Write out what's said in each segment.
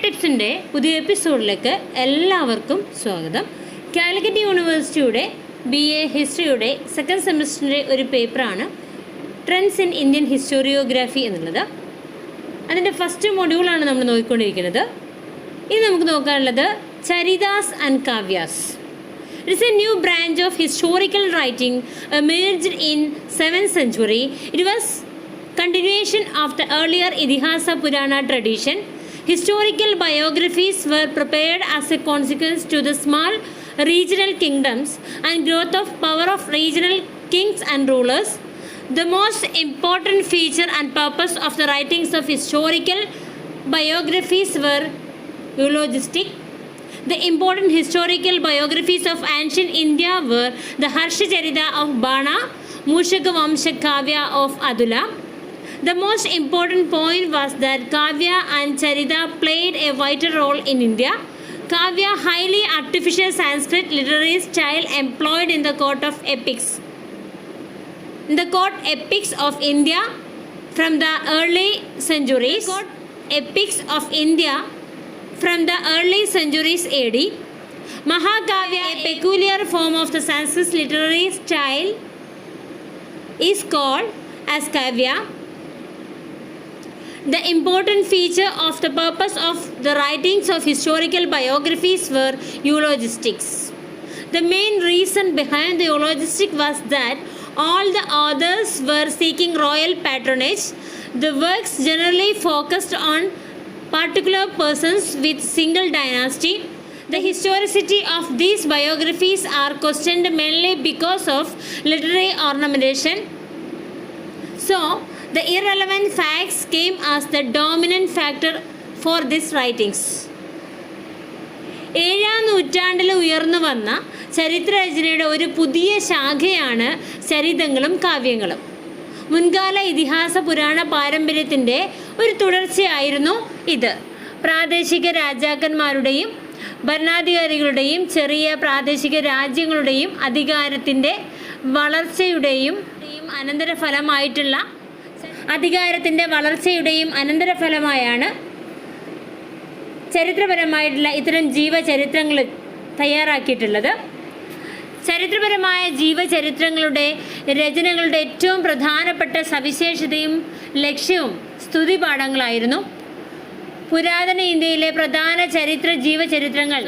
ടിപ്സിൻ്റെ പുതിയ എപ്പിസോഡിലേക്ക് എല്ലാവർക്കും സ്വാഗതം. കാലിക്കറ്റ് യൂണിവേഴ്സിറ്റിയുടെ BA ഹിസ്റ്ററിയുടെ സെക്കൻഡ് സെമിസ്റ്ററിൻ്റെ ഒരു പേപ്പറാണ് ട്രെൻഡ്സ് ഇൻ ഇന്ത്യൻ ഹിസ്റ്റോറിയോഗ്രാഫി എന്നുള്ളത്. അതിൻ്റെ ഫസ്റ്റ് മൊഡ്യൂളാണ് നമ്മൾ നോക്കിക്കൊണ്ടിരിക്കുന്നത്. ഇനി നമുക്ക് നോക്കാനുള്ളത് ചരിതാസ് and കാവ്യാസ്. It is a new branch of historical writing emerged in 7th century. It was continuation of the earlier Idihasa Purana tradition. Historical biographies were prepared as a consequence to the small regional kingdoms and growth of power of regional kings and rulers. The most important feature and purpose of the writings of historical biographies were eulogistic. The important historical biographies of ancient India were the Harshacharita of Bana, Mushaka Vamsha Kavya of Adula. The most important point was that Kavya and Charita played a vital role in India. Kavya, highly artificial Sanskrit literary style employed in the court of epics. In the court epics of India from the early centuries. Court epics of India from the early centuries AD. Mahakavya, a peculiar form of the Sanskrit literary style, is called as Kavya. The important feature of the purpose of the writings of historical biographies were eulogistics. The main reason behind the eulogistic was that all the authors were seeking royal patronage. The works generally focused on particular persons with single dynasty. The historicity of these biographies are questioned mainly because of literary ornamentation. So, the irrelevant facts came as the dominant factor for these writings. 7ാം നൂറ്റാണ്ടിൽ ഉയർന്നു വന്ന ചരിത്രരചനയുടെ ഒരു പുതിയ ശാഖയാണ് ചരിതങ്ങളും കാവ്യങ്ങളും. മുൻകാല ഇതിഹാസ പുരാണ പാരമ്പര്യത്തിൻ്റെ ഒരു തുടർച്ചയായിരുന്നു ഇത്. പ്രാദേശിക രാജാക്കന്മാരുടെയും ഭരണാധികാരികളുടെയും ചെറിയ പ്രാദേശിക രാജ്യങ്ങളുടെയും അധികാരത്തിൻ്റെ വളർച്ചയുടെയും അനന്തരഫലമായാണ് ചരിത്രപരമായിട്ടുള്ള ഇത്തരം ജീവചരിത്രങ്ങൾ തയ്യാറാക്കിയിട്ടുള്ളത്. ചരിത്രപരമായ ജീവചരിത്രങ്ങളുടെ രചനകളുടെ ഏറ്റവും പ്രധാനപ്പെട്ട സവിശേഷതയും ലക്ഷ്യവും സ്തുതിപാഠങ്ങളായിരുന്നു. പുരാതന ഇന്ത്യയിലെ പ്രധാന ജീവചരിത്രങ്ങൾ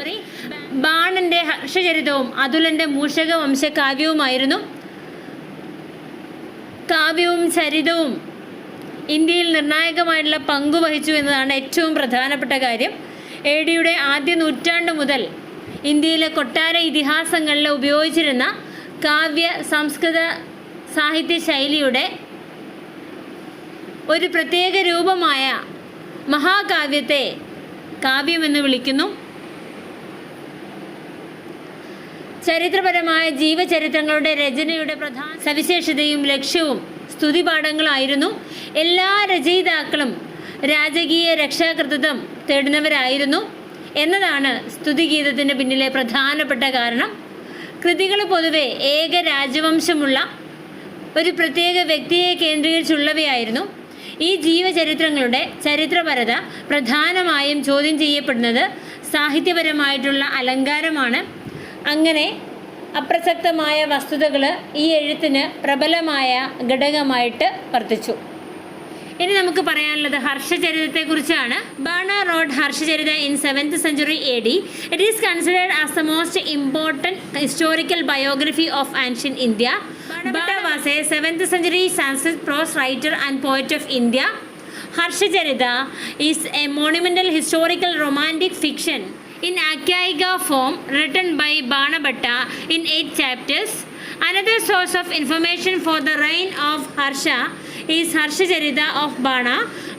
ബാണന്റെ ഹർഷചരിതവും അതുലന്റെ മൂഷക വംശകാവ്യവുമായിരുന്നു. കാവ്യവും ചരിതവും ഇന്ത്യയിൽ നിർണായകമായിട്ടുള്ള പങ്കുവഹിച്ചു എന്നതാണ് ഏറ്റവും പ്രധാനപ്പെട്ട കാര്യം. AD-യുടെ ആദ്യ നൂറ്റാണ്ട് മുതൽ ഇന്ത്യയിലെ കൊട്ടാര ഇതിഹാസങ്ങളിൽ ഉപയോഗിച്ചിരുന്ന കാവ്യ സംസ്കൃത സാഹിത്യ ശൈലിയുടെ ഒരു പ്രത്യേക രൂപമായ മഹാകാവ്യത്തെ കാവ്യമെന്ന് വിളിക്കുന്നു. ചരിത്രപരമായ ജീവചരിത്രങ്ങളുടെ രചനയുടെ പ്രധാന സവിശേഷതയും ലക്ഷ്യവും സ്തുതിപാഠങ്ങളായിരുന്നു. എല്ലാ രചയിതാക്കളും രാജകീയ രക്ഷാകർതൃത്വം തേടുന്നവരായിരുന്നു എന്നതാണ് സ്തുതിഗീതത്തിന് പിന്നിലെ പ്രധാനപ്പെട്ട കാരണം. കൃതികൾ പൊതുവെ ഏക രാജവംശമുള്ള ഒരു പ്രത്യേക വ്യക്തിയെ കേന്ദ്രീകരിച്ചുള്ളവയായിരുന്നു. ഈ ജീവചരിത്രങ്ങളുടെ ചരിത്രപരത പ്രധാനമായും ചോദ്യം ചെയ്യപ്പെടുന്നത് സാഹിത്യപരമായിട്ടുള്ള അലങ്കാരമാണ്. അങ്ങനെ അപ്രസക്തമായ വസ്തുതകൾ ഈ എഴുത്തിന് പ്രബലമായ ഘടകമായിട്ട് വർത്തിച്ചു. ഇനി നമുക്ക് പറയാനുള്ളത് ഹർഷചരിതത്തെക്കുറിച്ചാണ്. Bana wrote Harshacharita in 7th century AD. It is considered as the most important historical biography of ancient India. Bana was a 7th century Sanskrit prose writer and poet of India. Harshacharita is a monumental historical romantic fiction in Akhyaika form written by Banabhatta in 8 chapters. Another source of information for the reign of Harsha is Harshacharita of Bana.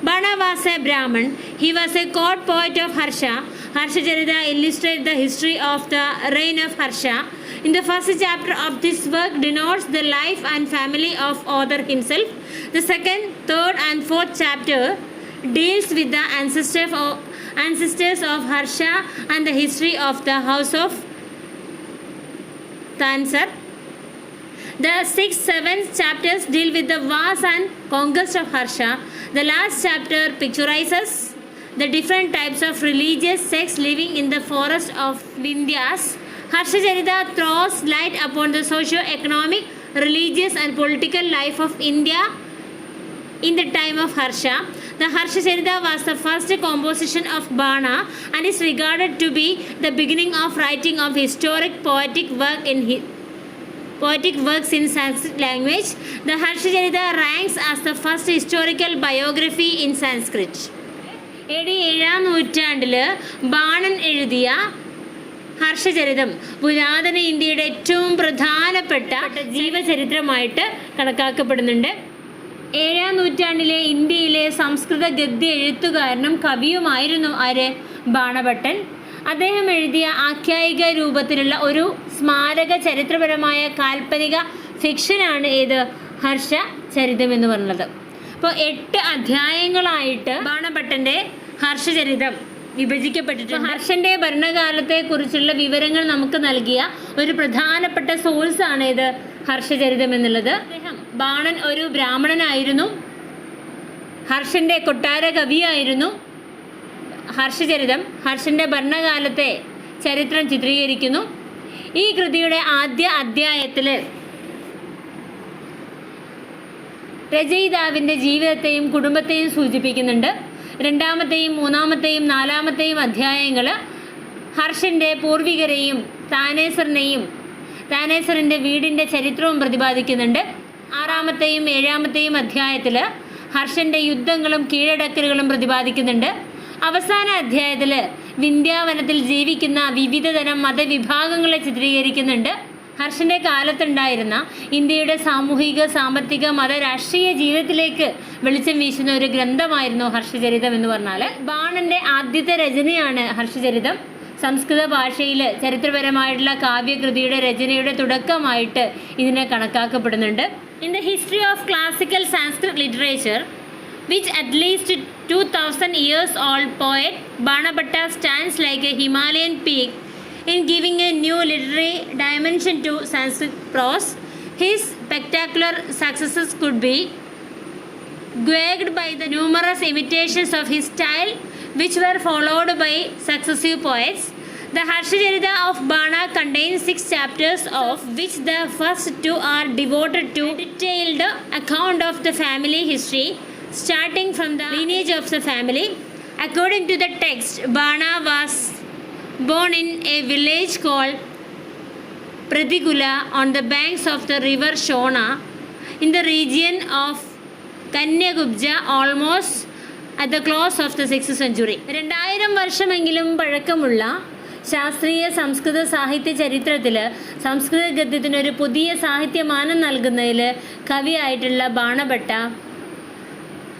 Bana was a Brahmin. He was a court poet of Harsha. Harshacharita illustrates the history of the reign of Harsha. In the first chapter of this work denotes the life and family of author himself. The second, third and fourth chapter deals with the ancestors of Harsha and the history of the house of Tansar. The 6th, 7th chapters deal with the wars and conquest of Harsha. The last chapter picturizes the different types of religious sects living in the forest of Vindhyas. Harshacharita throws light upon the socio-economic, religious and political life of India in the time of Harsha. The Harshacharita was the first composition of Bana and is regarded to be the beginning of writing of historic poetic works in Sanskrit language. The Harshacharita ranks as the first historical biography in Sanskrit. AD 7-ാം നൂറ്റാണ്ടിൽ ബാണൻ എഴുതിയ ഹർഷചരിതം പുരാതന ഇന്ത്യയുടെ ഏറ്റവും പ്രധാനപ്പെട്ട ജീവചരിത്രമായിട്ട് കണക്കാക്കപ്പെടുന്നുണ്ട്. 7-ാം നൂറ്റാണ്ടിലെ ഇന്ത്യയിലെ സംസ്കൃത ഗദ്യ എഴുത്തുകാരനും കവിയുമായിരുന്നു ആര്? ബാണഭട്ടൻ. അദ്ദേഹം എഴുതിയ ആഖ്യായിക രൂപത്തിലുള്ള ഒരു സ്മാരക ചരിത്രപരമായ കാൽപ്പനിക ഫിക്ഷനാണ് ഏത്? ഹർഷചരിതം എന്ന് പറയുന്നത്. അപ്പോൾ 8 അധ്യായങ്ങളായിട്ട് ബാണഭട്ടൻ്റെ ഹർഷചരിതം വിഭജിക്കപ്പെട്ടിട്ടുണ്ട്. ഹർഷന്റെ ഭരണകാലത്തെക്കുറിച്ചുള്ള വിവരങ്ങൾ നമുക്ക് നൽകിയ ഒരു പ്രധാനപ്പെട്ട സോഴ്സാണ് ഇത് ഹർഷചരിതം എന്നുള്ളത്. ബാണൻ ഒരു ബ്രാഹ്മണനായിരുന്നു. ഹർഷന്റെ കൊട്ടാര കവിയായിരുന്നു. ഹർഷചരിതം ഹർഷന്റെ ഭരണകാലത്തെ ചരിത്രം ചിത്രീകരിക്കുന്നു. ഈ കൃതിയുടെ ആദ്യ അധ്യായത്തിൽ രചയിതാവിൻ്റെ ജീവിതത്തെയും കുടുംബത്തെയും സൂചിപ്പിക്കുന്നുണ്ട്. 2-ാമത്തെയും 3-ാമത്തെയും 4-ാമത്തെയും അധ്യായങ്ങൾ ഹർഷൻ്റെ പൂർവികരെയും താനേസറിൻ്റെ വീടിൻ്റെ ചരിത്രവും പ്രതിപാദിക്കുന്നുണ്ട്. 6-ാമത്തെയും 7-ാമത്തെയും അധ്യായത്തിൽ ഹർഷൻ്റെ യുദ്ധങ്ങളും കീഴടക്കലുകളും പ്രതിപാദിക്കുന്നുണ്ട്. അവസാന അധ്യായത്തിൽ വിന്ധ്യാവനത്തിൽ ജീവിക്കുന്ന വിവിധതരം മതവിഭാഗങ്ങളെ ചിത്രീകരിക്കുന്നുണ്ട്. ഹർഷൻ്റെ കാലത്തുണ്ടായിരുന്ന ഇന്ത്യയുടെ സാമൂഹിക, സാമ്പത്തിക, മത, രാഷ്ട്രീയ ജീവിതത്തിലേക്ക് വെളിച്ചം വീശുന്ന ഒരു ഗ്രന്ഥമായിരുന്നു ഹർഷചരിതം എന്ന് പറഞ്ഞാൽ. ബാണൻ്റെ ആദ്യത്തെ രചനയാണ് ഹർഷചരിതം. സംസ്കൃത ഭാഷയിൽ ചരിത്രപരമായിട്ടുള്ള കാവ്യകൃതിയുടെ രചനയുടെ തുടക്കമായിട്ട് ഇതിനെ കണക്കാക്കപ്പെടുന്നുണ്ട്. In the history of classical Sanskrit literature which at least 2000 years old poet Banabhatta stands like a Himalayan peak in giving a new literary dimension to Sanskrit prose. His spectacular successes could be gauged by the numerous imitations of his style which were followed by successive poets. The Harshacharita of Bana contains 6 chapters, of which the first 2 are devoted to detailed account of the family history, starting from the lineage of the family. According to the text, Bana was born in a village called Pratigula on the banks of the river Shona in the region of Kanyagubja, almost at the close of the 6th century. 2000 വർഷമെങ്കിലും പഴക്കമുള്ള ശാസ്ത്രീയ സംസ്കൃത സാഹിത്യ ചരിത്രത്തിൽ സംസ്കൃത ഗദ്യത്തിനൊരു പുതിയ സാഹിത്യമാനം നൽകുന്നതിൽ കവിയായിട്ടുള്ള ബാണഭട്ട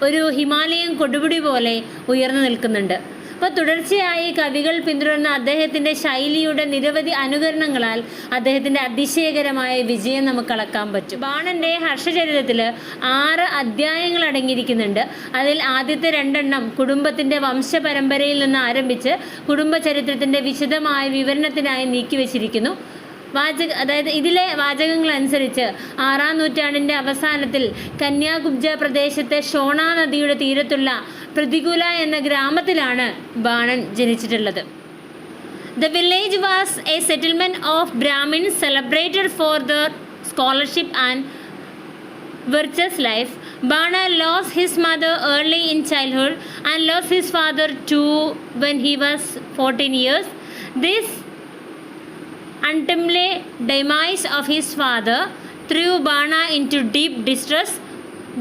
ഒരു ഹിമാലയൻ കൊടുമുടി പോലെ ഉയർന്നു നിൽക്കുന്നുണ്ട്. അപ്പോൾ തുടർച്ചയായി കവികൾ പിന്തുടർന്ന അദ്ദേഹത്തിൻ്റെ ശൈലിയുടെ നിരവധി അനുകരണങ്ങളാൽ അദ്ദേഹത്തിൻ്റെ അതിശയകരമായ വിജയം നമുക്ക് അളക്കാൻ പറ്റും. ബാണൻ്റെ ഹർഷചരിതത്തിൽ 6 അധ്യായങ്ങൾ അടങ്ങിയിരിക്കുന്നുണ്ട്. അതിൽ ആദ്യത്തെ 2 കുടുംബത്തിൻ്റെ വംശപരമ്പരയിൽ നിന്ന് ആരംഭിച്ച് കുടുംബചരിത്രത്തിൻ്റെ വിശദമായ വിവരണത്തിനായി നീക്കിവെച്ചിരിക്കുന്നു. അതായത് ഇതിലെ വാചകങ്ങൾ അനുസരിച്ച് 6-ാം നൂറ്റാണ്ടിൻ്റെ അവസാനത്തിൽ കന്യാകുബ്ജ പ്രദേശത്തെ ഷോണ നദിയുടെ തീരത്തുള്ള പ്രതികുല എന്ന ഗ്രാമത്തിലാണ് Bana ജനിച്ചിട്ടുള്ളത്. The village was a settlement of Brahmins celebrated for their scholarship and virtuous life. Bana lost his mother early in childhood and lost his father too when he was 14 years. This untimely demise of his father threw Bana into deep distress.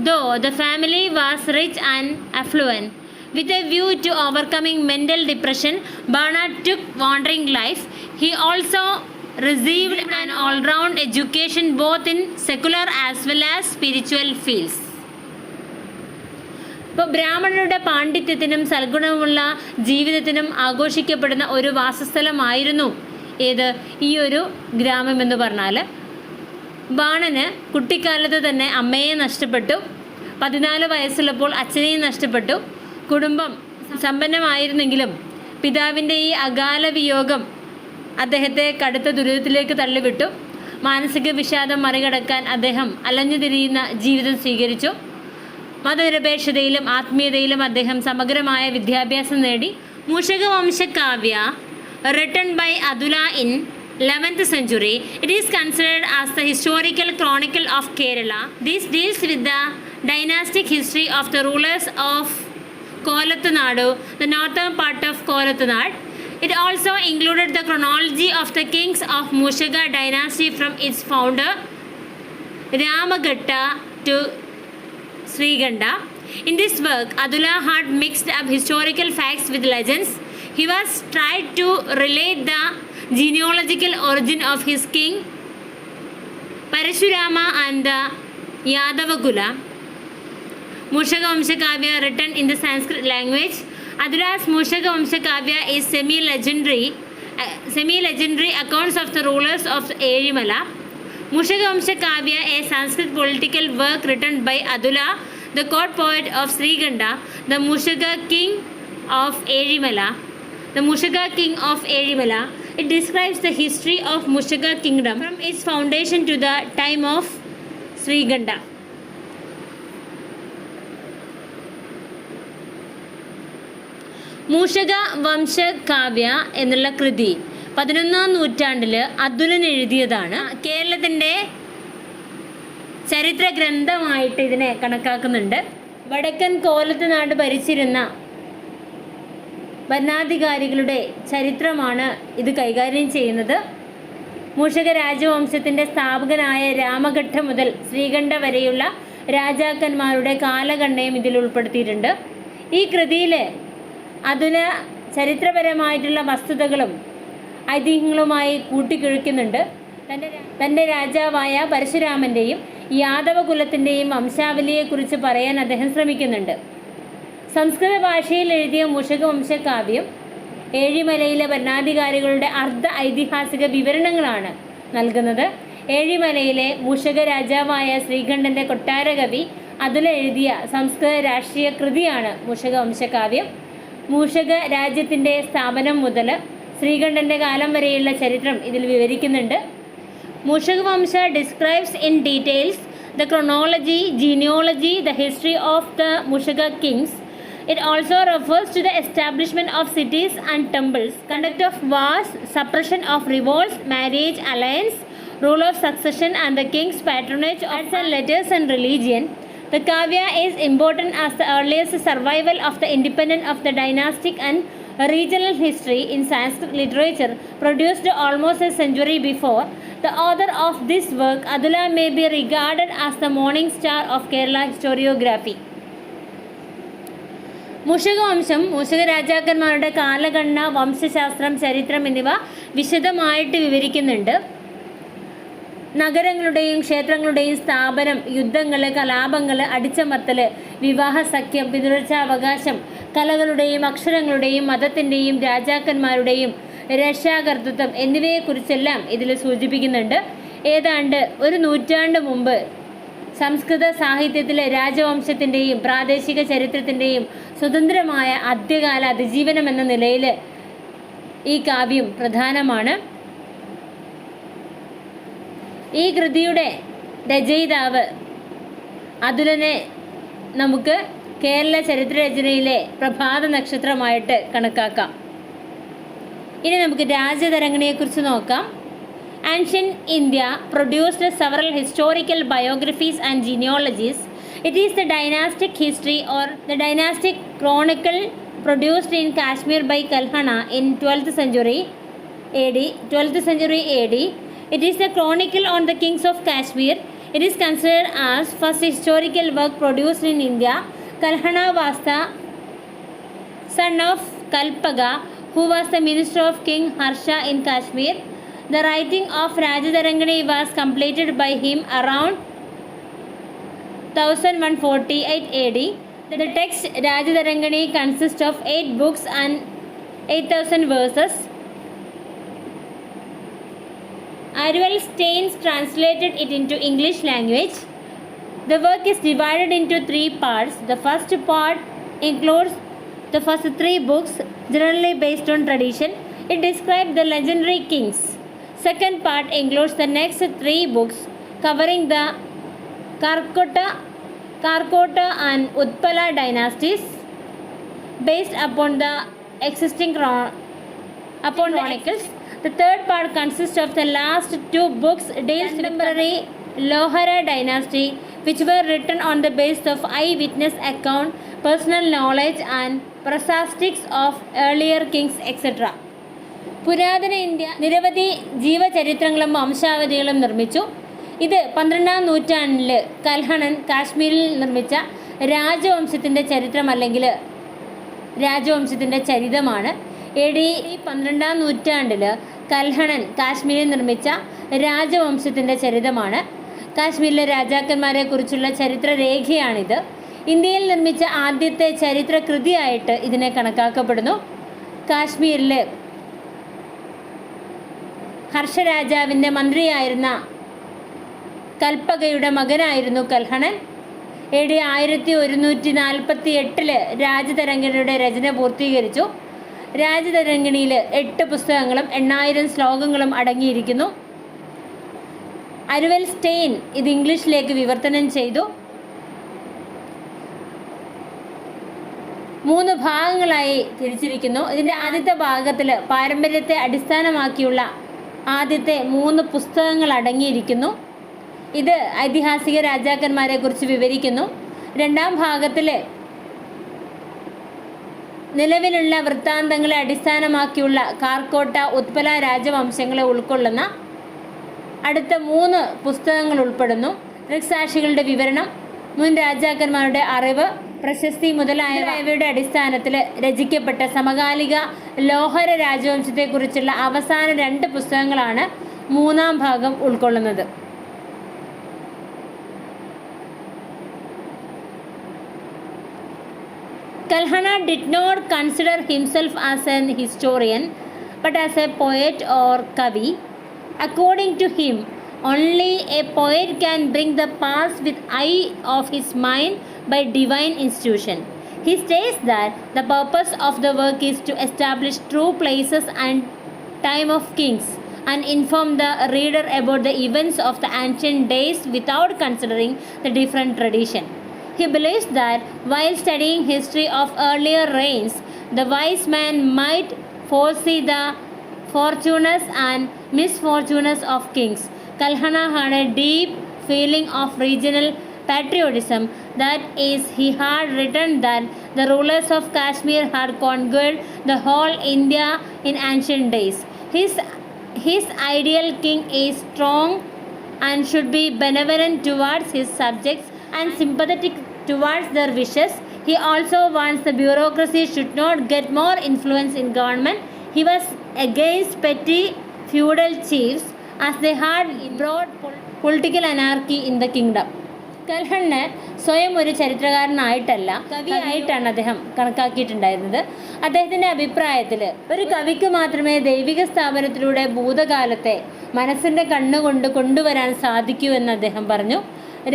Though the family was rich and affluent, with a view to overcoming mental depression, Bana took wandering life. He also received an all-round education both in secular as well as spiritual fields. ഇപ്പോൾ ബ്രാഹ്മണരുടെ പാണ്ഡിത്യത്തിനും സൽഗുണമുള്ള ജീവിതത്തിനും ആഘോഷിക്കപ്പെടുന്ന ഒരു വാസസ്ഥലമായിരുന്നു ഏത് ഈ ഒരു ഗ്രാമം എന്ന് പറഞ്ഞാൽ. ബാണന് കുട്ടിക്കാലത്ത് തന്നെ അമ്മയെ നഷ്ടപ്പെട്ടു. 14 വയസ്സുള്ളപ്പോൾ അച്ഛനെയും നഷ്ടപ്പെട്ടു. കുടുംബം സമ്പന്നമായിരുന്നെങ്കിലും പിതാവിൻ്റെ ഈ അകാല വിയോഗം അദ്ദേഹത്തെ കടുത്ത ദുരിതത്തിലേക്ക് തള്ളിവിട്ടു. മാനസിക വിഷാദം മറികടക്കാൻ അദ്ദേഹം അലഞ്ഞു തിരിയുന്ന ജീവിതം സ്വീകരിച്ചു. മതനിരപേക്ഷതയിലും ആത്മീയതയിലും അദ്ദേഹം സമഗ്രമായ വിദ്യാഭ്യാസം നേടി. മൂഷകവംശകാവ്യ written by Adula in 11th century. It is considered as the historical chronicle of Kerala. This deals with the dynastic history of the rulers of Kolattanadu, the northern part of Kolattanad. It also included the chronology of the kings of Mushaga dynasty from its founder Ramagatta to Sriganda. In this work, Adula had mixed up historical facts with legends. He was tried to relate the genealogical origin of his king Parashurama and the Yadavakula. Mushaka written in the Sanskrit language. Adula's Mushaka is semi-legendary accounts of the rulers of Erimala. Mushaka, a Sanskrit political work written by Adula, the court poet of Sriganda, the Mushaka king of Erimala. It describes the history of Mushaka kingdom from its foundation to the time of Sriganda. മൂഷക വംശകാവ്യ എന്നുള്ള കൃതി 11ാം നൂറ്റാണ്ടിൽ അതുലൻ എഴുതിയതാണ്. കേരളത്തിൻ്റെ ചരിത്ര ഗ്രന്ഥമായിട്ട് ഇതിനെ കണക്കാക്കുന്നുണ്ട്. വടക്കൻ കോലത്തുനാട് ഭരിച്ചിരുന്ന ഭരണാധികാരികളുടെ ചരിത്രമാണ് ഇത് കൈകാര്യം ചെയ്യുന്നത്. മൂഷക രാജവംശത്തിൻ്റെ സ്ഥാപകനായ രാമഘട്ട മുതൽ ശ്രീകണ്ഠ വരെയുള്ള രാജാക്കന്മാരുടെ കാലഗണനയും ഇതിൽ ഉൾപ്പെടുത്തിയിട്ടുണ്ട്. ഈ കൃതിയിൽ അതുല ചരിത്രപരമായിട്ടുള്ള വസ്തുതകളും ഐതിഹ്യങ്ങളുമായി കൂട്ടിക്കിഴക്കുന്നുണ്ട്. തൻ്റെ രാജാവായ പരശുരാമൻ്റെയും യാദവ കുലത്തിൻ്റെയും വംശാവലിയെക്കുറിച്ച് പറയാൻ അദ്ദേഹം ശ്രമിക്കുന്നുണ്ട്. സംസ്കൃത ഭാഷയിൽ എഴുതിയ മൂഷക വംശകാവ്യം ഏഴിമലയിലെ ഭരണാധികാരികളുടെ അർദ്ധ ഐതിഹാസിക വിവരണങ്ങളാണ് നൽകുന്നത്. ഏഴിമലയിലെ മൂഷക രാജാവായ ശ്രീകണ്ഠൻ്റെ കൊട്ടാരകവി അതുല എഴുതിയ സംസ്കൃത രാഷ്ട്രീയ കൃതിയാണ് മൂഷക വംശകാവ്യം. മൂഷക രാജ്യത്തിൻ്റെ സ്ഥാപനം മുതൽ ശ്രീകണ്ഠൻ്റെ കാലം വരെയുള്ള ചരിത്രം ഇതിൽ വിവരിക്കുന്നുണ്ട്. Mushaka Vamsha describes in details the chronology, genealogy, the history of the Mushaka kings. It also refers to the establishment of cities and temples, conduct of wars, suppression of revolts, marriage, alliance, rule of succession and the king's patronage, arts and letters and religion. The Kavya is important as the earliest survival of the independent of the dynastic and regional history in Sanskrit literature, produced almost a century before. The author of this work, Adula, may be regarded as the morning star of Kerala historiography. മൂഷകവംശം മൂഷക രാജാക്കന്മാരുടെ കാലഗണന, വംശശാസ്ത്രം, ചരിത്രം എന്നിവ വിശദമായിട്ട് വിവരിക്കുന്നുണ്ട്. നഗരങ്ങളുടെയും ക്ഷേത്രങ്ങളുടെയും സ്ഥാപനം, യുദ്ധങ്ങൾ, കലാപങ്ങൾ, അടിച്ചമർത്തൽ, വിവാഹ സഖ്യം, പിന്തുടർച്ചാവകാശം, കലകളുടെയും അക്ഷരങ്ങളുടെയും മതത്തിൻ്റെയും രാജാക്കന്മാരുടെയും രക്ഷാകർതൃത്വം എന്നിവയെക്കുറിച്ചെല്ലാം ഇതിൽ സൂചിപ്പിക്കുന്നുണ്ട്. ഏതാണ്ട് ഒരു നൂറ്റാണ്ട് മുമ്പ് സംസ്കൃത സാഹിത്യത്തിലെ രാജവംശത്തിൻ്റെയും പ്രാദേശിക ചരിത്രത്തിൻ്റെയും സ്വതന്ത്രമായ ആദ്യകാല അതിജീവനം എന്ന നിലയിൽ ഈ കാവ്യം പ്രധാനമാണ്. ഈ കൃതിയുടെ രചയിതാവ് അതുലനെ നമുക്ക് കേരള ചരിത്രരചനയിലെ പ്രഭാത നക്ഷത്രമായിട്ട് കണക്കാക്കാം. ഇനി നമുക്ക് രാജതരംഗിണിയെക്കുറിച്ച് നോക്കാം. Ancient India produced several historical biographies and genealogies. It is the dynastic history or the dynastic chronicle produced in Kashmir by Kalhana in 12th century AD. It is the chronicle on the kings of Kashmir. It is considered as first historical work produced in India. Kalhana was the son of Kalpaga, who was the minister of King Harsha in Kashmir. The writing of Rajatarangani was completed by him around 1148 AD. The text Rajatarangani consists of 8 books and 8,000 verses. Ariel Staines translated it into English language. The work is divided into 3 parts. The first part includes the first 3 books, generally based on tradition. It describes the legendary kings. Second part includes the next 3 books covering the Karkota Karkota and Utpala dynasties based upon the existing chronicles. The third part consists of the last two books deals with contemporary Lohara dynasty, which were written on the basis of eyewitness account, personal knowledge and prosaics of earlier kings, etc. പുരാതന India നിരവധി ജീവചരിത്രങ്ങളും വംശാവലികളും നിർമ്മിച്ചു. ഇത് 12-ാം നൂറ്റാണ്ടിൽ കൽഹണൻ കാശ്മീരിൽ നിർമ്മിച്ച രാജവംശത്തിൻ്റെ ചരിത്രം അല്ലെങ്കിൽ രാജവംശത്തിൻ്റെ ചരിതമാണ്. AD 12-ാം നൂറ്റാണ്ടിൽ കൽഹണൻ കാശ്മീരിൽ നിർമ്മിച്ച രാജവംശത്തിൻ്റെ ചരിതമാണ്. കാശ്മീരിലെ രാജാക്കന്മാരെ കുറിച്ചുള്ള ചരിത്രരേഖയാണിത്. ഇന്ത്യയിൽ നിർമ്മിച്ച ആദ്യത്തെ ചരിത്രകൃതിയായിട്ട് ഇതിനെ കണക്കാക്കപ്പെടുന്നു. കാശ്മീരിൽ ഹർഷരാജാവിൻ്റെ മന്ത്രിയായിരുന്ന കൽപ്പകയുടെ മകനായിരുന്നു കൽഹണൻ. AD 1148 രാജതരംഗിണിയുടെ രചന പൂർത്തീകരിച്ചു. രാജതരംഗിണിയിൽ 8 പുസ്തകങ്ങളും 8000 ശ്ലോകങ്ങളും അടങ്ങിയിരിക്കുന്നു. അരുവൽ സ്റ്റെയിൻ ഇത് ഇംഗ്ലീഷിലേക്ക് വിവർത്തനം ചെയ്തു. 3 ഭാഗങ്ങളായി തിരിച്ചിരിക്കുന്നു. ഇതിൻ്റെ ആദ്യത്തെ ഭാഗത്തിൽ പാരമ്പര്യത്തെ അടിസ്ഥാനമാക്കിയുള്ള ആദ്യത്തെ 3 പുസ്തകങ്ങൾ അടങ്ങിയിരിക്കുന്നു. ഇത് ഐതിഹാസിക രാജാക്കന്മാരെ കുറിച്ച് വിവരിക്കുന്നു. രണ്ടാം ഭാഗത്തിൽ നിലവിലുള്ള വൃത്താന്തങ്ങളെ അടിസ്ഥാനമാക്കിയുള്ള കാർക്കോട്ട ഉത്പല രാജവംശങ്ങളെ ഉൾക്കൊള്ളുന്ന അടുത്ത 3 പുസ്തകങ്ങൾ ഉൾപ്പെടുന്നു. ദൃക്സാക്ഷികളുടെ വിവരണം, മുൻ രാജാക്കന്മാരുടെ അറിവ്, പ്രശസ്തി മുതലായവയുടെ അടിസ്ഥാനത്തിൽ രചിക്കപ്പെട്ട സമകാലിക ലോഹര രാജവംശത്തെക്കുറിച്ചുള്ള അവസാന 2 പുസ്തകങ്ങളാണ് 3-ാം ഭാഗം ഉൾക്കൊള്ളുന്നത്. Kalhana did not consider himself as an historian but as a poet or kavi. According to him, only a poet can bring the past with eye of his mind by divine institution. He states that the purpose of the work is to establish true places and time of kings and inform the reader about the events of the ancient days without considering the different tradition. He believes that while studying history of earlier reigns, the wise man might foresee the fortunes and misfortunes of kings. Kalhana had a deep feeling of regional patriotism. That is, he had written that the rulers of Kashmir had conquered the whole India in ancient days. His ideal king is strong and should be benevolent towards his subjects and sympathetic towards their wishes. He also wants the bureaucracy should not get more influence in government. He was against petty feudal chiefs as they had brought political anarchy in the kingdom. കൽഹണ് സ്വയം ഒരു ചരിത്രകാരനായിട്ടല്ല കവിയായിട്ടാണ് അദ്ദേഹം കണക്കാക്കിയിട്ടുണ്ടായിരുന്നത്. അദ്ദേഹത്തിൻ്റെ അഭിപ്രായത്തിൽ ഒരു കവിക്ക് മാത്രമേ ദൈവിക സ്ഥാപനത്തിലൂടെ ഭൂതകാലത്തെ മനസ്സിൻ്റെ കണ്ണുകൊണ്ട് കൊണ്ടുവരാൻ സാധിക്കൂ എന്ന് അദ്ദേഹം പറഞ്ഞു.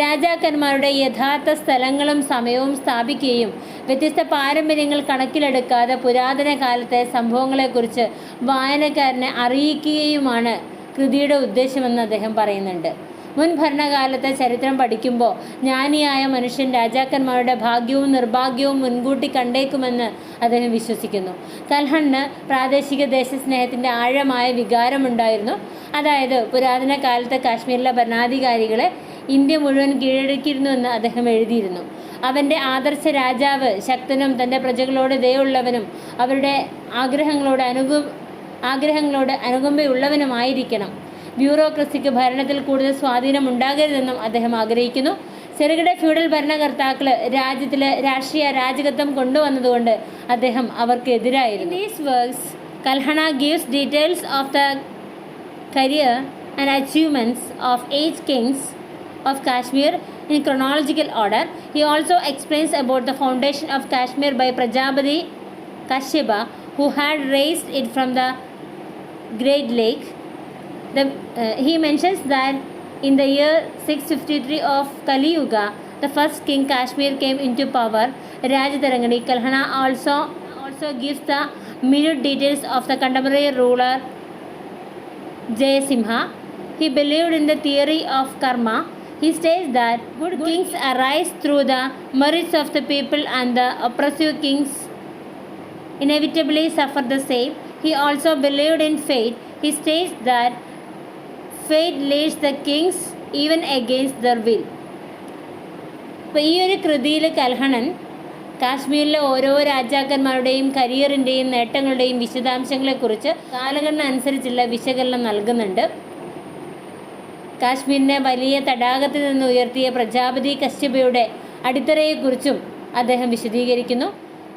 രാജാക്കന്മാരുടെ യഥാർത്ഥ സ്ഥലങ്ങളും സമയവും സ്ഥാപിക്കുകയും വ്യത്യസ്ത പാരമ്പര്യങ്ങൾ കണക്കിലെടുക്കാതെ പുരാതന കാലത്തെ സംഭവങ്ങളെക്കുറിച്ച് വായനക്കാരനെ അറിയിക്കുകയുമാണ് കൃതിയുടെ ഉദ്ദേശമെന്ന് അദ്ദേഹം പറയുന്നുണ്ട്. മുൻ ഭരണകാലത്തെ ചരിത്രം പഠിക്കുമ്പോൾ ജ്ഞാനിയായ മനുഷ്യൻ രാജാക്കന്മാരുടെ ഭാഗ്യവും നിർഭാഗ്യവും മുൻകൂട്ടി കണ്ടേക്കുമെന്ന് അദ്ദേഹം വിശ്വസിക്കുന്നു. കൽഹണിന് പ്രാദേശിക ദേശസ്നേഹത്തിൻ്റെ ആഴമായ വികാരമുണ്ടായിരുന്നു. അതായത് പുരാതന കാലത്തെ കാശ്മീരിലെ ഭരണാധികാരികളെ ഇന്ത്യ മുഴുവൻ കീഴടക്കിയിരുന്നുവെന്ന് അദ്ദേഹം എഴുതിയിരുന്നു. അവൻ്റെ ആദർശ രാജാവ് ശക്തനും തൻ്റെ പ്രജകളോട് ദയുള്ളവനും അവരുടെ ആഗ്രഹങ്ങളോട് അനുകമ്പയുള്ളവനുമായിരിക്കണം. ബ്യൂറോക്രസിക്ക് ഭരണത്തിൽ കൂടുതൽ സ്വാധീനം ഉണ്ടാകരുതെന്നും അദ്ദേഹം ആഗ്രഹിക്കുന്നു. ചെറുകിട ഫ്യൂഡൽ ഭരണകർത്താക്കൾ രാജ്യത്തിൽ രാഷ്ട്രീയ അരാജകത്വം കൊണ്ടുവന്നതുകൊണ്ട് അദ്ദേഹം അവർക്ക് എതിരായിരുന്നു. These works, Kalhana gives details of the career and achievements of 8 kings of Kashmir in chronological order. He also explains about the foundation of Kashmir by Prajapati Kashyapa, who had raised it from the Great Lake. He mentions that in the year 653 of Kali Yuga, the first king Kashmir came into power, Rajatarangani. Kalhana also gives the minute details of the contemporary ruler Jayasimha. He believed in the theory of karma. He states that good kings arise through the merits of the people and the oppressive kings inevitably suffer the same. He also believed in fate. He states that fate leads the kings even against their will. അപ്പോൾ ഈ ഒരു കൃതിയിൽ കൽഹണൻ കാശ്മീരിലെ ഓരോ രാജാക്കന്മാരുടെയും കരിയറിൻ്റെയും നേട്ടങ്ങളുടെയും വിശദാംശങ്ങളെക്കുറിച്ച് കാലഘട്ടം അനുസരിച്ചുള്ള വിശകലനം നൽകുന്നുണ്ട്. കാശ്മീരിനെ വലിയ തടാകത്തിൽ നിന്ന് ഉയർത്തിയ പ്രജാപതി കശ്യപയുടെ അടിത്തറയെക്കുറിച്ചും അദ്ദേഹം വിശദീകരിക്കുന്നു.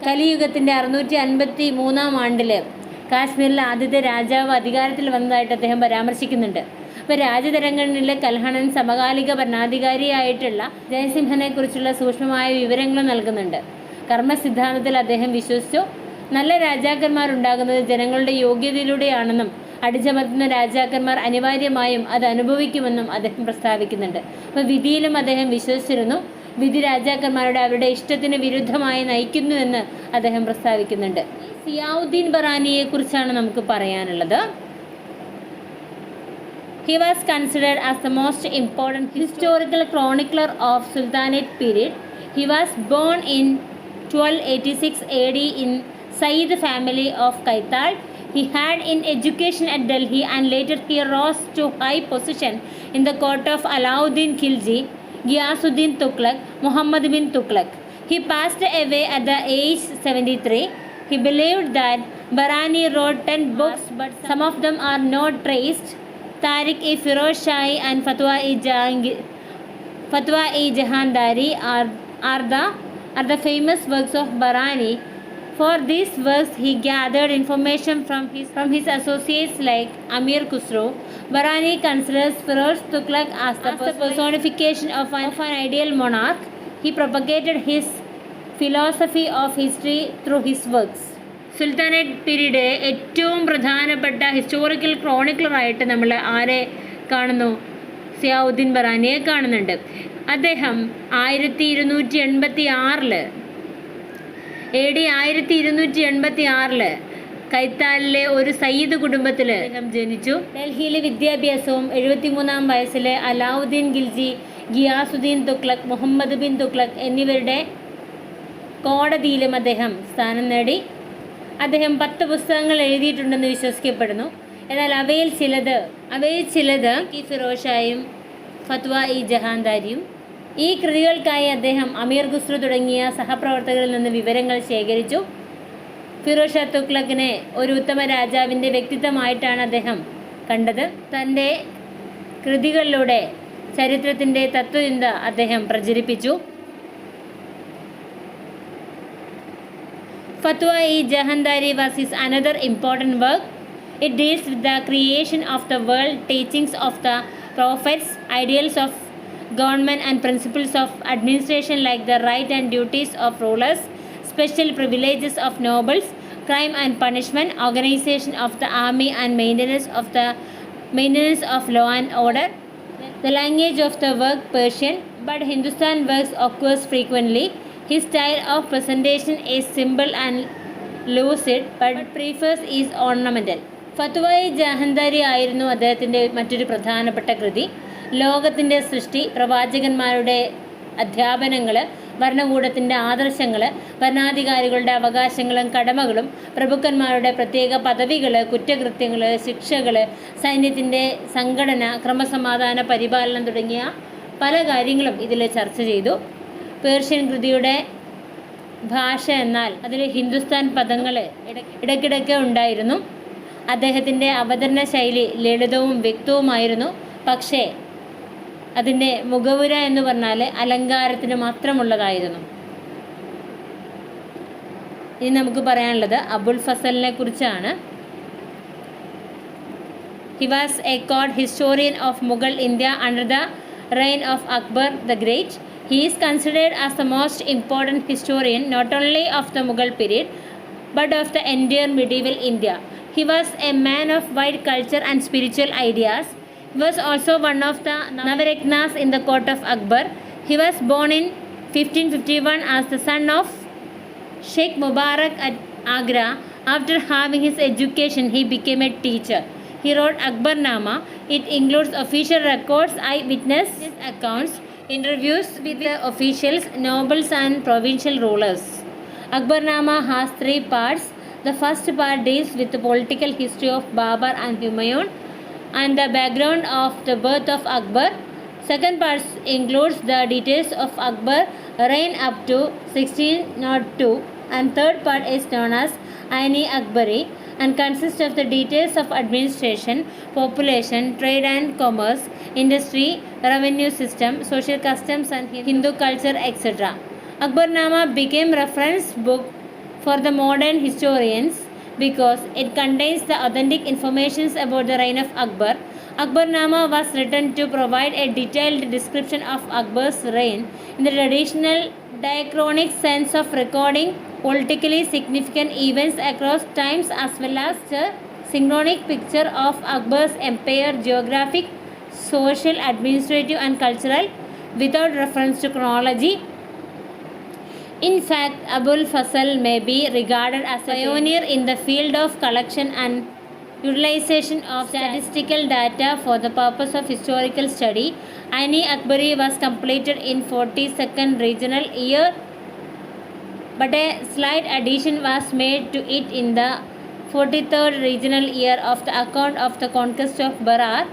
കലിയുഗത്തിൻ്റെ 653 ആണ്ടിൽ കാശ്മീരിലെ ആദ്യത്തെ രാജാവ് അധികാരത്തിൽ വന്നതായിട്ട് അദ്ദേഹം പരാമർശിക്കുന്നുണ്ട്. അപ്പോൾ രാജതരംഗങ്ങളിൽ കൽഹണൻ സമകാലിക ഭരണാധികാരിയായിട്ടുള്ള ജയസിംഹനെക്കുറിച്ചുള്ള സൂക്ഷ്മമായ വിവരങ്ങൾ നൽകുന്നുണ്ട്. കർമ്മസിദ്ധാന്തത്തിൽ അദ്ദേഹം വിശ്വസിച്ചു. നല്ല രാജാക്കന്മാരുണ്ടാകുന്നത് ജനങ്ങളുടെ യോഗ്യതയിലൂടെയാണെന്നും അടിച്ചമർത്തുന്ന രാജാക്കന്മാർ അനിവാര്യമായും അത് അനുഭവിക്കുമെന്നും അദ്ദേഹം പ്രസ്താവിക്കുന്നുണ്ട്. അപ്പോൾ വിധിയിലും അദ്ദേഹം വിശ്വസിച്ചിരുന്നു. വിധി രാജാക്കന്മാരുടെ അവരുടെ ഇഷ്ടത്തിന് വിരുദ്ധമായി നയിക്കുന്നുവെന്ന് അദ്ദേഹം പ്രസ്താവിക്കുന്നുണ്ട്. സിയാവുദ്ദീൻ ബറാനിയെ കുറിച്ചാണ് നമുക്ക് പറയാനുള്ളത്. He was considered as the most important historical chronicler of Sultanate period. He was born in 1286 AD in Sayyid family of Kaital. He had in education at Delhi and later he rose to high position in the court of Alauddin Khilji, Ghiyasuddin Tughlaq, Muhammad bin Tughlaq. He passed away at the age 73. He believed that Barani wrote 10 books, but some of them are not traced. Tariq-e-Firoz Shahi and Fatwa-e-Jahandari are the famous works of Barani. For these works, he gathered information from his associates like Amir Khusro. Barani considers Firoz Tughlaq as the personification of an ideal monarch. He propagated his philosophy of history through his works. Sultanate period ഏറ്റവും പ്രധാനപ്പെട്ട historical ക്രോണിക്കലറായിട്ട് നമ്മൾ ആരെ കാണുന്നു? സിയാവുദ്ദീൻ ബറാനിയെ കാണുന്നുണ്ട്. അദ്ദേഹം 1286 AD 1286 കൈത്താലിലെ ഒരു സയ്യിദ് കുടുംബത്തിൽ അദ്ദേഹം ജനിച്ചു. ഡൽഹിയിലെ വിദ്യാഭ്യാസവും 73-ാം വയസ്സിൽ അലാവുദ്ദീൻ ഖിൽജി, ഗിയാസുദ്ദീൻ തുഗ്ലക്, മുഹമ്മദ് ബിൻ തുഗ്ലക് എന്നിവരുടെ കോടതിയിലും അദ്ദേഹം സ്ഥാനം നേടി. അദ്ദേഹം 10 പുസ്തകങ്ങൾ എഴുതിയിട്ടുണ്ടെന്ന് വിശ്വസിക്കപ്പെടുന്നു. എന്നാൽ അവയിൽ ചിലത് ഫിറോസ് ഷായും ഫത്വ-ഇ-ജഹാൻദാരിയും. ഈ കൃതികൾക്കായി അദ്ദേഹം അമീർ ഖുസ്രു തുടങ്ങിയ സഹപ്രവർത്തകരിൽ നിന്ന് വിവരങ്ങൾ ശേഖരിച്ചു. ഫിറോസ് ഷാ തുഗ്ലക്കിനെ ഒരു ഉത്തമ രാജാവിൻ്റെ വ്യക്തിത്വമായിട്ടാണ് അദ്ദേഹം കണ്ടത്. തൻ്റെ കൃതികളിലൂടെ ചരിത്രത്തിൻ്റെ തത്വചിന്ത അദ്ദേഹം പ്രചരിപ്പിച്ചു. Fatwa-e-Jahandari was his another important work. It deals with the creation of the world, teachings of the prophets, ideals of government and principles of administration like the right and duties of rulers, special privileges of nobles, crime and punishment, organization of the army and maintenance of law and order. The language of the work Persian, but Hindustan works occurs frequently. His style of presentation is simple and lucid, but preface is ornamental. ഫത്വ-ഇ-ജഹാൻദാരി ആയിരുന്നു അദ്ദേഹത്തിൻ്റെ മറ്റൊരു പ്രധാനപ്പെട്ട കൃതി. ലോകത്തിൻ്റെ സൃഷ്ടി, പ്രവാചകന്മാരുടെ അധ്യാപനങ്ങൾ, ഭരണകൂടത്തിൻ്റെ ആദർശങ്ങൾ, ഭരണാധികാരികളുടെ അവകാശങ്ങളും കടമകളും, പ്രഭുക്കന്മാരുടെ പ്രത്യേക പദവികൾ, കുറ്റകൃത്യങ്ങൾ, ശിക്ഷകൾ, സൈന്യത്തിൻ്റെ സംഘടന, ക്രമസമാധാന പരിപാലനം തുടങ്ങിയ പല കാര്യങ്ങളും ഇതിൽ ചർച്ച ചെയ്തു. പേർഷ്യൻ കൃതിയുടെ ഭാഷ എന്നാൽ അതിൽ ഹിന്ദുസ്ഥാൻ പദങ്ങൾ ഇടയ്ക്കിടയ്ക്ക് ഉണ്ടായിരുന്നു. അദ്ദേഹത്തിൻ്റെ അവതരണ ശൈലി ലളിതവും വ്യക്തവുമായിരുന്നു. പക്ഷേ അതിൻ്റെ മുഖവുര എന്ന് പറഞ്ഞാൽ അലങ്കാരത്തിന് മാത്രമുള്ളതായിരുന്നു. ഇനി നമുക്ക് പറയാനുള്ളത് അബുൽ ഫസലിനെ കുറിച്ചാണ്. He was a court historian of Mughal India under the reign of Akbar the Great. He is considered as the most important historian not only of the Mughal period but of the entire medieval India. He was a man of wide culture and spiritual ideas. He was also one of the Navaratnas in the court of Akbar. He was born in 1551 as the son of Sheikh Mubarak at Agra. After having his education, he became a teacher. He wrote Akbarnama. It includes official records, eyewitness accounts, interviews with the officials, nobles and provincial rulers. Akbarnama has 3 parts. The first part deals with the political history of Babar and Humayun and the background of the birth of Akbar. Second part includes the details of Akbar reign up to 1602, and third part is known as Aini Akbari and consists of the details of administration, population, trade and commerce, industry, revenue system, social customs and Hindu culture, etc. Akbarnama became reference book for the modern historians because it contains the authentic information about the reign of Akbar. Akbarnama was written to provide a detailed description of Akbar's reign in the traditional diachronic sense of recording politically significant events across times as well as the synchronic picture of Akbar's empire, geographic, social, administrative and cultural without reference to chronology. In fact, Abul Fasal may be regarded as a pioneer in the field of collection and utilization of statistical data for the purpose of historical study. Aini Akbari was completed in 42nd regional year, but a slight addition was made to it in the 43rd regional year of the account of the conquest of Berar.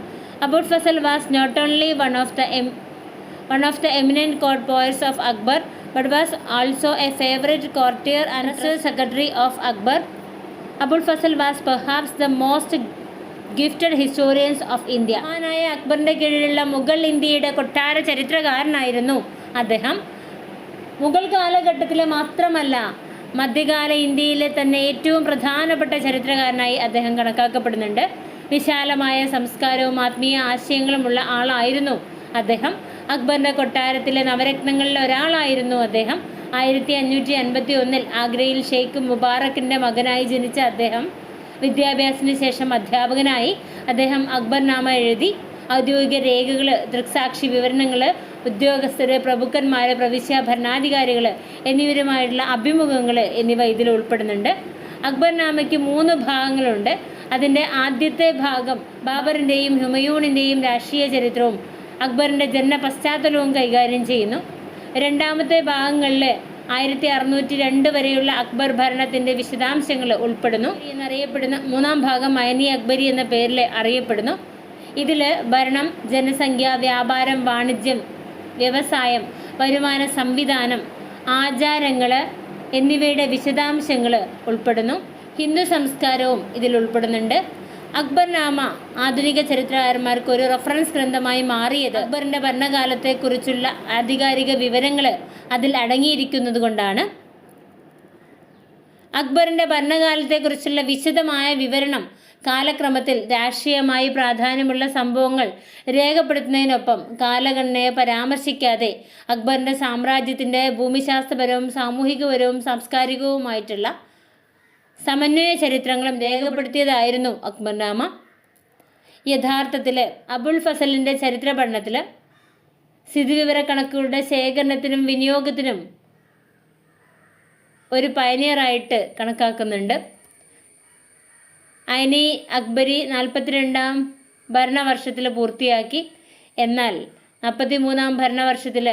Abul Fasal was not only one of the eminent court poets of Akbar, but was also a favorite courtier and secretary of Akbar. Abul Fasal was perhaps the most gifted historians of India. മഹാനായ അക്ബറിൻ്റെ കീഴിലുള്ള മുഗൾ ഇന്ത്യയുടെ കൊട്ടാര ചരിത്രകാരനായിരുന്നു അദ്ദേഹം. മുഗൾ കാലഘട്ടത്തിലെ മാത്രമല്ല, മധ്യകാല ഇന്ത്യയിലെ തന്നെ ഏറ്റവും പ്രധാനപ്പെട്ട ചരിത്രകാരനായി അദ്ദേഹം കണക്കാക്കപ്പെടുന്നുണ്ട്. വിശാലമായ സംസ്കാരവും ആത്മീയ ആശയങ്ങളുമുള്ള ആളായിരുന്നു അദ്ദേഹം. അക്ബറിൻ്റെ കൊട്ടാരത്തിലെ നവരത്നങ്ങളിൽ ഒരാളായിരുന്നു അദ്ദേഹം. 1551 ആഗ്രയിൽ ഷെയ്ഖ് മുബാറക്കിൻ്റെ മകനായി ജനിച്ച അദ്ദേഹം വിദ്യാഭ്യാസത്തിന് ശേഷം അധ്യാപകനായി. അദ്ദേഹം അക്ബർനാമ എഴുതി. ഔദ്യോഗിക രേഖകൾ, ദൃക്സാക്ഷി വിവരണങ്ങൾ, ഉദ്യോഗസ്ഥർ, പ്രഭുക്കന്മാർ, പ്രവിശ്യ ഭരണാധികാരികൾ എന്നിവരുമായിട്ടുള്ള അഭിമുഖങ്ങൾ എന്നിവ ഇതിൽ ഉൾപ്പെടുന്നുണ്ട്. അക്ബർനാമയ്ക്ക് 3 ഭാഗങ്ങളുണ്ട്. അതിൻ്റെ ആദ്യത്തെ ഭാഗം ബാബറിൻ്റെയും ഹുമയൂണിൻ്റെയും രാഷ്ട്രീയ ചരിത്രവും അക്ബറിൻ്റെ ജനന പശ്ചാത്തലവും കൈകാര്യം ചെയ്യുന്നു. രണ്ടാമത്തെ ഭാഗങ്ങളിൽ 1602 വരെയുള്ള അക്ബർ ഭരണത്തിൻ്റെ വിശദാംശങ്ങൾ ഉൾപ്പെടുന്നു. എന്നറിയപ്പെടുന്ന 3-ാം ഭാഗം അയനി അക്ബരി എന്ന പേരിൽ അറിയപ്പെടുന്നു. ഇതിൽ ഭരണം, ജനസംഖ്യ, വ്യാപാരം, വാണിജ്യം, വ്യവസായം, വരുമാന സംവിധാനം, ആചാരങ്ങൾ എന്നിവയുടെ വിശദാംശങ്ങൾ ഉൾപ്പെടുന്നു. ഹിന്ദു സംസ്കാരവും ഇതിൽ ഉൾപ്പെടുന്നുണ്ട്. അക്ബർനാമ ആധുനിക ചരിത്രകാരന്മാർക്ക് ഒരു റഫറൻസ് ഗ്രന്ഥമായി മാറിയത് അക്ബറിൻ്റെ ഭരണകാലത്തെക്കുറിച്ചുള്ള ആധികാരിക വിവരങ്ങൾ അതിൽ അടങ്ങിയിരിക്കുന്നത് കൊണ്ടാണ്. അക്ബറിൻ്റെ ഭരണകാലത്തെക്കുറിച്ചുള്ള വിശദമായ വിവരണം കാലക്രമത്തിൽ രാഷ്ട്രീയമായി പ്രാധാന്യമുള്ള സംഭവങ്ങൾ രേഖപ്പെടുത്തുന്നതിനൊപ്പം കാലഗണനയെ പരാമർശിക്കാതെ അക്ബറിൻ്റെ സാമ്രാജ്യത്തിൻ്റെ ഭൂമിശാസ്ത്രപരവും സാമൂഹികപരവും സാംസ്കാരികവുമായിട്ടുള്ള സമന്വയ ചരിത്രങ്ങളും രേഖപ്പെടുത്തിയതായിരുന്നു അക്ബർനാമ. യഥാർത്ഥത്തിൽ അബുൽ ഫസലിൻ്റെ ചരിത്ര പഠനത്തിൽ സ്ഥിതിവിവരക്കണക്കുകളുടെ ശേഖരണത്തിനും വിനിയോഗത്തിനും ഒരു പയനിയറായിട്ട് കണക്കാക്കുന്നുണ്ട്. അയനി അക്ബരി 42-ാം ഭരണവർഷത്തിൽ പൂർത്തിയാക്കി. എന്നാൽ 43-ാം ഭരണവർഷത്തിൽ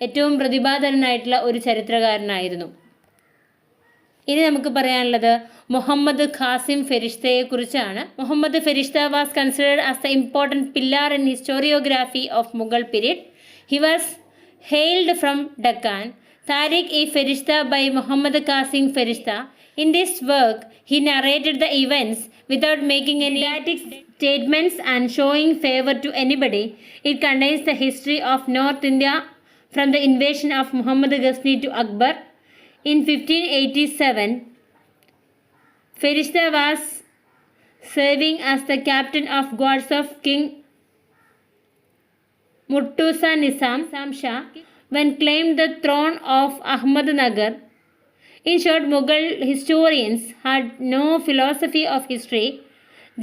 ഏറ്റവും പ്രതിഭാധനനായിട്ടുള്ള ഒരു ചരിത്രകാരനായിരുന്നു. ഇനി നമുക്ക് പറയാനുള്ളത് മുഹമ്മദ് ഖാസിം ഫെരിഷ്തയെക്കുറിച്ചാണ്. Muhammad Ferishta was considered as the important pillar in historiography of Mughal period. He was hailed from Deccan. Tariq-e-Ferishta by Muhammad Qasim Ferishta. In this work, he narrated the events without making any didactic statements and showing favor to anybody. It contains the history of North India from the invasion of Muhammad Ghazni to Akbar. In 1587, Ferishta was serving as the captain of guards of King Murtuza Nizam Shah when claimed the throne of Ahmednagar. In short, Mughal historians had no philosophy of history.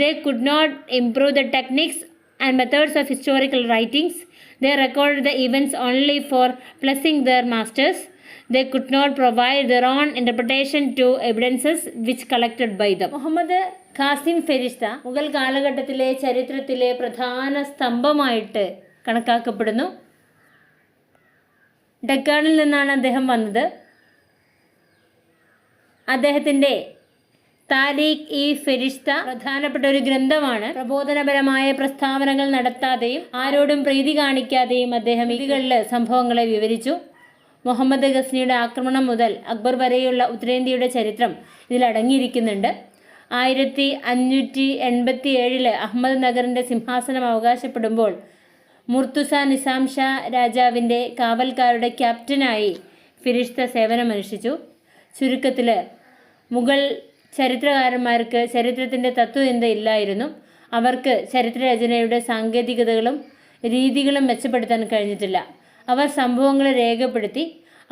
They could not improve the techniques and methods of historical writings. They recorded the events only for pleasing their masters. They could not provide their own interpretation to evidences which collected by them. Muhammad Qasim Ferishta Mughal കാലഘട്ടത്തിലെ ചരിത്രത്തിലെ പ്രധാന സ്തംഭമായിട്ട് കണക്കാക്കപ്പെടുന്നു. ഡക്കാണിൽ നിന്നാണ് അദ്ദേഹം വന്നത്. അദ്ദേഹത്തിൻ്റെ Tariq E ഫെരിഷ്ത പ്രധാനപ്പെട്ട ഒരു ഗ്രന്ഥമാണ്. പ്രബോധനപരമായ പ്രസ്താവനകൾ നടത്താതെയും ആരോടും പ്രീതി കാണിക്കാതെയും അദ്ദേഹം ഇതികളിൽ സംഭവങ്ങളെ വിവരിച്ചു. മുഹമ്മദ് ഗസ്നിയുടെ ആക്രമണം മുതൽ അക്ബർ വരെയുള്ള ഉത്തരേന്ത്യയുടെ ചരിത്രം ഇതിലടങ്ങിയിരിക്കുന്നുണ്ട്. 1587 അഹമ്മദ് നഗറിൻ്റെ സിംഹാസനം അവകാശപ്പെടുമ്പോൾ മുർത്തുസ നിസാം ഷാ രാജാവിൻ്റെ കാവൽക്കാരുടെ ക്യാപ്റ്റനായി ഫിരിഷ്ത സേവനമനുഷ്ഠിച്ചു. ചുരുക്കത്തിൽ മുഗൾ ചരിത്രകാരന്മാർക്ക് ചരിത്രത്തിൻ്റെ തത്വചിന്ത ഇല്ലായിരുന്നു. അവർക്ക് ചരിത്രരചനയുടെ സാങ്കേതികതകളും രീതികളും മെച്ചപ്പെടുത്താൻ കഴിഞ്ഞിട്ടില്ല. അവർ സംഭവങ്ങളെ രേഖപ്പെടുത്തി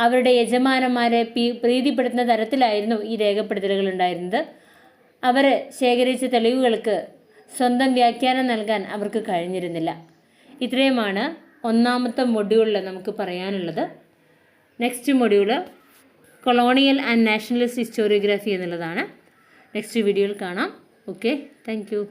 അവരുടെ യജമാനന്മാരെ പ്രീതിപ്പെടുത്തുന്ന തരത്തിലായിരുന്നു ഈ രേഖപ്പെടുത്തലുകൾ ഉണ്ടായിരുന്നത്. അവർ ശേഖരിച്ച തെളിവുകൾക്ക് സ്വന്തം വ്യാഖ്യാനം നൽകാൻ അവർക്ക് കഴിഞ്ഞിരുന്നില്ല. ഇത്രയുമാണ് ഒന്നാമത്തെ മൊഡ്യൂളിൽ നമുക്ക് പറയാനുള്ളത്. Next module colonial and nationalist historiography എന്നുള്ളതാണ്. നെക്സ്റ്റ് വീഡിയോയിൽ കാണാം. Okay, thank you.